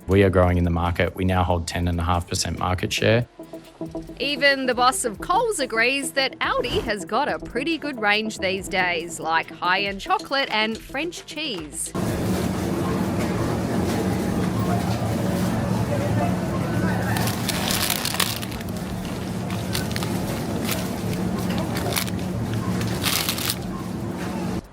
We are growing in the market. We now hold 10.5% market share. Even the boss of Coles agrees that Aldi has got a pretty good range these days, like high-end chocolate and French cheese.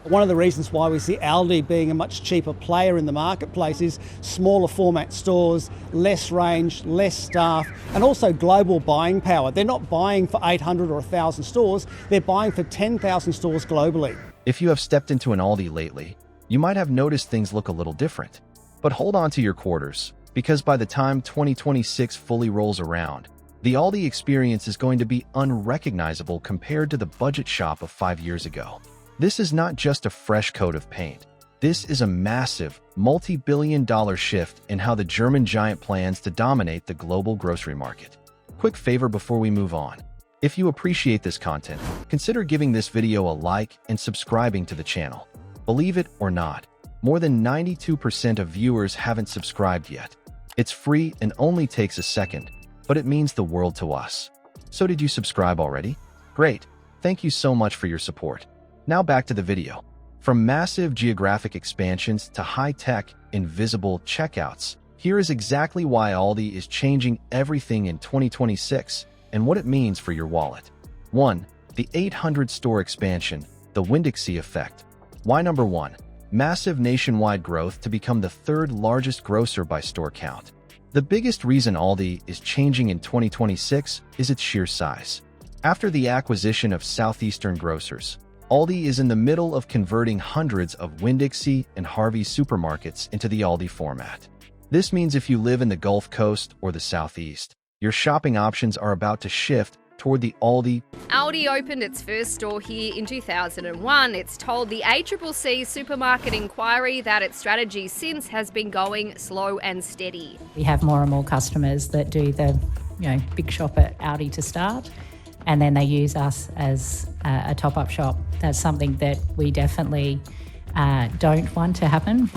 One of the reasons why we see Aldi being a much cheaper player in the marketplace is smaller format stores, less range, less staff, and also global buying power. They're not buying for 800 or 1,000 stores, they're buying for 10,000 stores globally. If you have stepped into an Aldi lately, you might have noticed things look a little different. But hold on to your quarters, because by the time 2026 fully rolls around, the Aldi experience is going to be unrecognizable compared to the budget shop of 5 years ago. This is not just a fresh coat of paint. This is a massive, multi-billion-dollar shift in how the German giant plans to dominate the global grocery market. Quick favor before we move on. If you appreciate this content, consider giving this video a like and subscribing to the channel. Believe it or not, more than 92% of viewers haven't subscribed yet. It's free and only takes a second, but it means the world to us. So did you subscribe already? Great. Thank you so much for your support. Now back to the video. From massive geographic expansions to high-tech, invisible checkouts, here is exactly why Aldi is changing everything in 2026 and what it means for your wallet. 1. The 800-store expansion, the Winn-Dixie effect. Why number 1? Massive nationwide growth to become the third largest grocer by store count. The biggest reason Aldi is changing in 2026 is its sheer size. After the acquisition of Southeastern Grocers, Aldi is in the middle of converting hundreds of Winn-Dixie and Harvey's supermarkets into the Aldi format. This means if you live in the Gulf Coast or the Southeast, your shopping options are about to shift toward the Aldi. Aldi opened its first store here in 2001. It's told the ACCC Supermarket Inquiry that its strategy since has been going slow and steady. We have more and more customers that do the big shop at Aldi to start, and then they use us as a top-up shop. That's something that we definitely don't want to happen.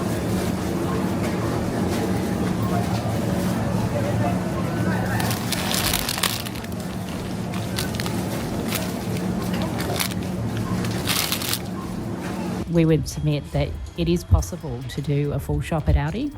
We would submit that it is possible to do a full shop at Aldi.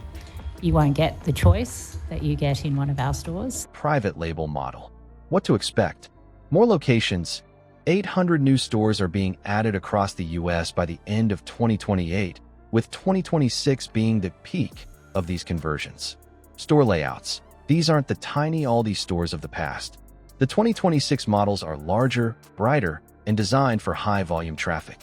You won't get the choice that you get in one of our stores. Private label model. What to expect? More locations. 800 new stores are being added across the U.S. by the end of 2028, with 2026 being the peak of these conversions. Store layouts. These aren't the tiny Aldi stores of the past. The 2026 models are larger, brighter, and designed for high-volume traffic.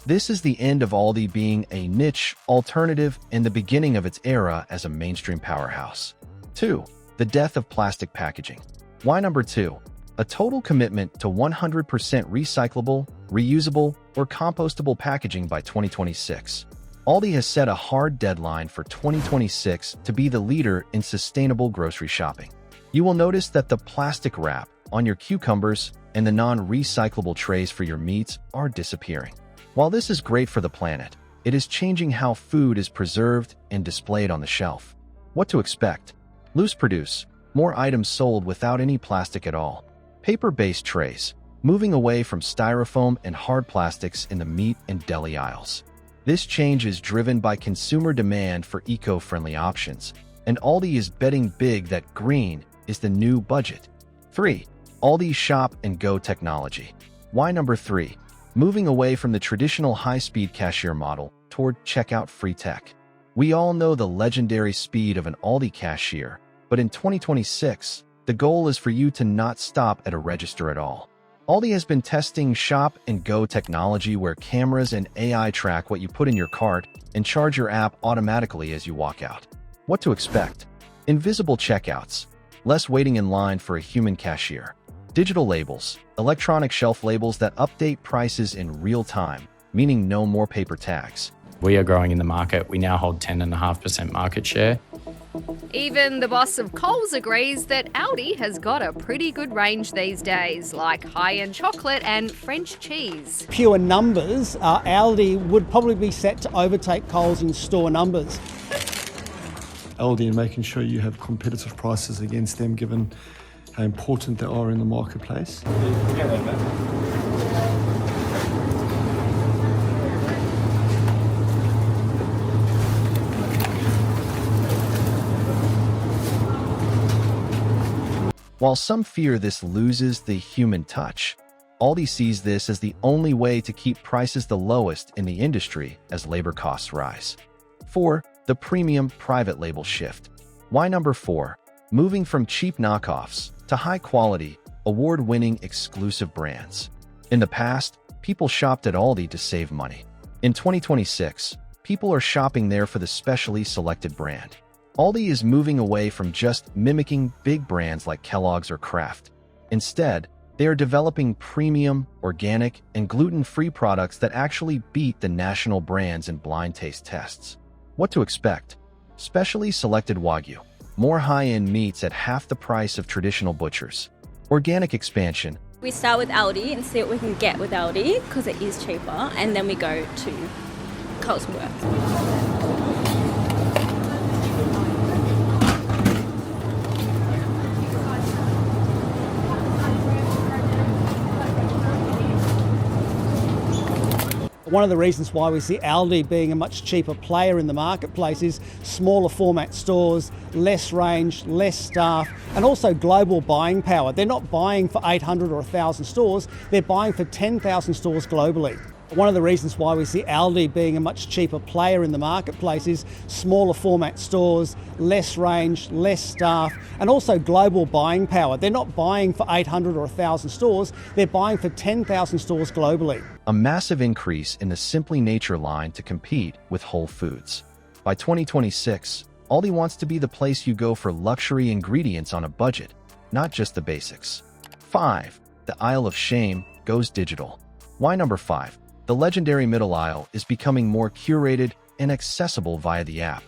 This is the end of Aldi being a niche alternative and the beginning of its era as a mainstream powerhouse. 2. The death of plastic packaging. Why number 2? A total commitment to 100% recyclable, reusable, or compostable packaging by 2026. Aldi has set a hard deadline for 2026 to be the leader in sustainable grocery shopping. You will notice that the plastic wrap on your cucumbers and the non-recyclable trays for your meats are disappearing. While this is great for the planet, it is changing how food is preserved and displayed on the shelf. What to expect? Loose produce, more items sold without any plastic at all. Paper-based trays, moving away from styrofoam and hard plastics in the meat and deli aisles. This change is driven by consumer demand for eco-friendly options, and Aldi is betting big that green is the new budget. 3. Aldi Shop and Go technology. Why number 3? Moving away from the traditional high-speed cashier model toward checkout-free tech. We all know the legendary speed of an Aldi cashier, but in 2026, the goal is for you to not stop at a register at all. Aldi has been testing Shop and Go technology where cameras and AI track what you put in your cart and charge your app automatically as you walk out. What to expect? Invisible checkouts, less waiting in line for a human cashier. Digital labels, electronic shelf labels that update prices in real time, meaning no more paper tags. We are growing in the market. We now hold 10.5% market share. Even the boss of Coles agrees that Aldi has got a pretty good range these days, like high-end chocolate and French cheese. Pure numbers, Aldi would probably be set to overtake Coles in store numbers. Aldi and making sure you have competitive prices against them, given how important they are in the marketplace. While some fear this loses the human touch, Aldi sees this as the only way to keep prices the lowest in the industry as labor costs rise. 4. The premium private label shift. Why number 4? Moving from cheap knockoffs to high-quality, award-winning exclusive brands. In the past, people shopped at Aldi to save money. In 2026, people are shopping there for the specially selected brand. Aldi is moving away from just mimicking big brands like Kellogg's or Kraft. Instead, they are developing premium, organic, and gluten-free products that actually beat the national brands in blind taste tests. What to expect? Specially selected Wagyu. More high-end meats at half the price of traditional butchers. Organic expansion. We start with Aldi and see what we can get with Aldi because it is cheaper, and then we go to Costco. One of the reasons why we see Aldi being a much cheaper player in the marketplace is smaller format stores, less range, less staff, and also global buying power. They're not buying for 800 or 1,000 stores, they're buying for 10,000 stores globally. One of the reasons why we see Aldi being a much cheaper player in the marketplace is smaller format stores, less range, less staff, and also global buying power. They're not buying for 800 or 1,000 stores, they're buying for 10,000 stores globally. A massive increase in the Simply Nature line to compete with Whole Foods. By 2026, Aldi wants to be the place you go for luxury ingredients on a budget, not just the basics. 5. The aisle of shame goes digital. Why number 5? The legendary middle aisle is becoming more curated and accessible via the app.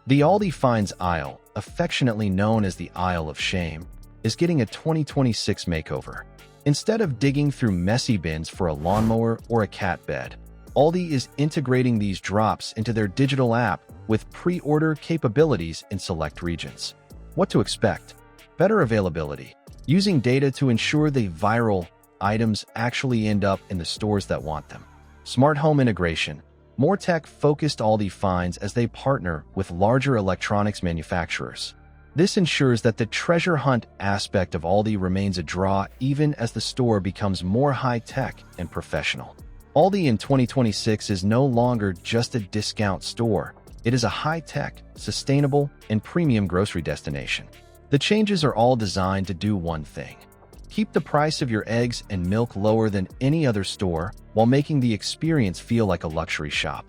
The Aldi Finds aisle, affectionately known as the aisle of shame, is getting a 2026 makeover. Instead of digging through messy bins for a lawnmower or a cat bed, Aldi is integrating these drops into their digital app with pre-order capabilities in select regions. What to expect? Better availability, using data to ensure the viral items actually end up in the stores that want them. Smart home integration, more tech-focused Aldi finds as they partner with larger electronics manufacturers. This ensures that the treasure hunt aspect of Aldi remains a draw even as the store becomes more high-tech and professional. Aldi in 2026 is no longer just a discount store. It is a high-tech, sustainable, and premium grocery destination. The changes are all designed to do one thing: keep the price of your eggs and milk lower than any other store while making the experience feel like a luxury shop.